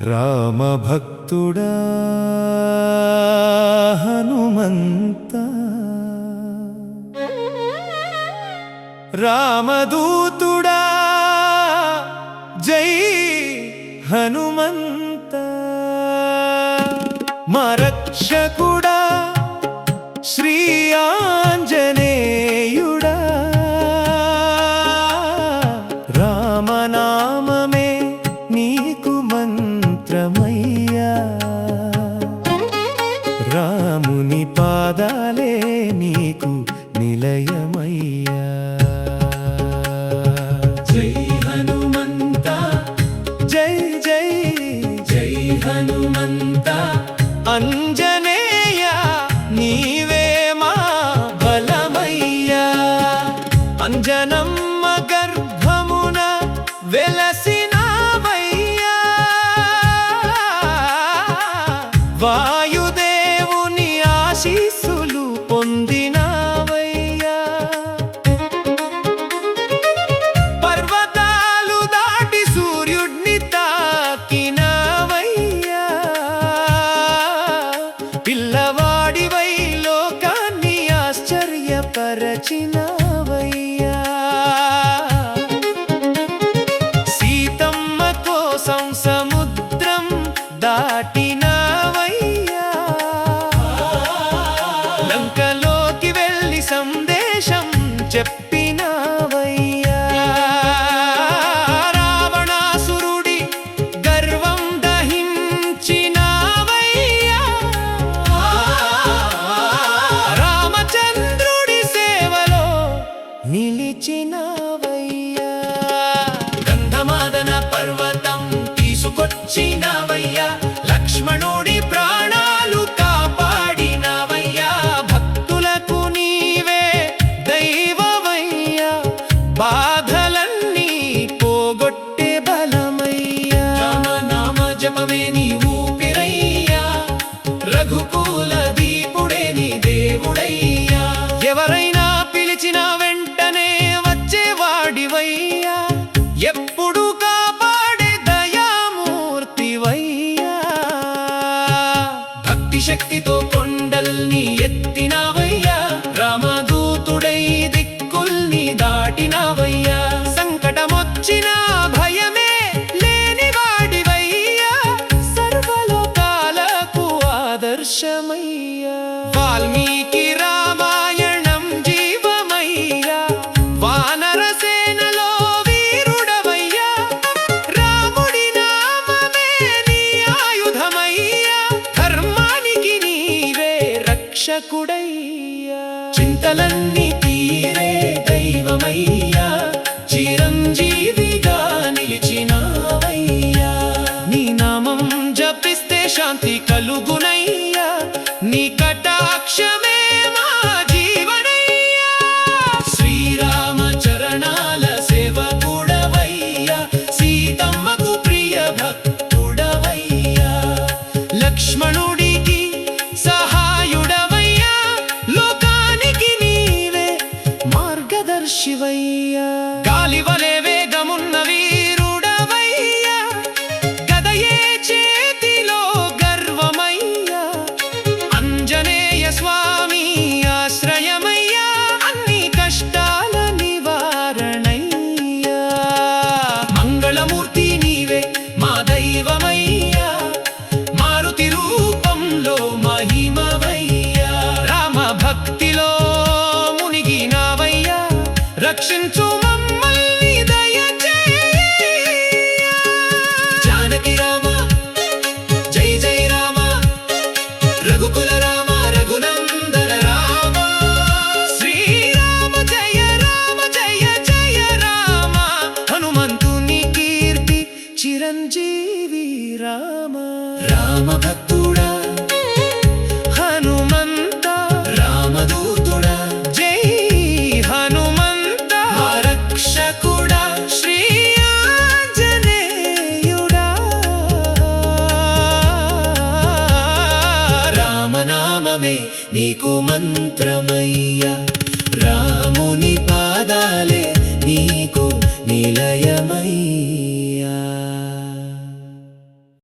రామ భక్తుడా హనుమంత, రామదూతుడా జై హనుమంత, మా రక్షకుడా శ్రీ ఆంజనేయుడా, రామనామమే నీకు మంత్రమయ్యా, రాముని పాదాలే నీకు నిలయమయ్యా. జై హనుమంత, జై జై జై హనుమంత, అంజనేయ నీవే మా బలమయ్యా, అంజనమ్మ గర్భమున వెలసినావయ్యా, వాయుదేవుని ఆశీస్సులు పొందినావయ్యా, పర్వతాలు దాటి సూర్యుడిని తాకినావయ్యా, పిల్లవాడివై లోకాన్ని ఆశ్చర్యపరచినావయ్యా, సీతమ్మ కోసం సముద్రం దాటినావయ్యా, లంకలోకి వెళ్ళి సందేశం చెప్పినావయ్యా, రావణాసురుడి గర్వం దహించినావయ్యా, రామచంద్రుడి సేవలో నిలిచినావయ్యా, గంధమాదన పర్వతం తీసుకొచ్చినావయ్యా, లక్ష్మణుడి ప్రాణాలు కాపాడినావయ్యా, భక్తులకు నీవే దైవమయ్యా, బాధలన్నీ పోగొట్టే బలమయ్యా, రామనామ జపమే నీ ఊపిరయ్యా, రఘుకుల దీపుడే నీ దేవుడయ్యా, ఎవరైనా పిలిచిన వెంటనే వచ్చేవాడివయ్యా, ఎప్పుడు కాపాడే దయామూర్తివయ్యా, భక్తి శక్తితో కొండల్ని ఎత్తినావయ్యా, రామదూతుడై దిక్కుల్ని దాటినావయ్యా, సంకటమొచ్చిన భయమే లేనివాడివయ్యా, సర్వలోకాలకు ఆదర్శమయ్యా, వాల్మీకి రామాయణం జీవమయ్యా, వానరసేనలో వీరుడవయ్యా, రాముడి నామమే నీ ఆయుధమయ్యా, ధర్మానికి నీవే రక్షకుడయ్యా, చింతలన్నీ తీరే దైవమయ్యా, చిరంజీవిగా నిలిచినావయ్యా, నీ నామం జపిస్తే శాంతి కలుగునయ్యా, నీ కటాక్షమే మా జీవనయ్యా, శ్రీరామ చరణాల సేవకుడవయ్యా, సీతమ్మకు ప్రియ భక్తుడవయ్యా, లక్ష్మణుడికి సహాయుడవయ్యా, లోకానికి నీవే మార్గదర్శివయ్యా, గాలివలే వేగమున్న వీరుడవయ్యా, గదయే చేతిలో గర్వమయ్యా, అంజనేయ స్వామి ఆశ్రయమయ్యా, అన్ని కష్టాల నివారణయ్యా, మంగళమూర్తి నీవే మా దైవమయ్యా, మారుతి రూపంలో మహిమవయ్యా, రామ భక్తిలో మునిగినావయ్యా, రక్షించు మమ్మల్ని దయచేయ్యా, జానకి రామ జై జై రామ, రఘుకుల రామ రఘునందన రామ, శ్రీరామ జయ రామ జయ జయ రామ, హనుమంతుని కీర్తి చిరంజీవి రామ, రామ భక్తుడా హనుమంత, రామదూతుడా జై హనుమంత, మా రక్షకుడా శ్రీ ఆంజనేయుడా, నామమే నీకు మంత్రమయ్యా రాముని పాదాలే నీకు నిలయమయ్యా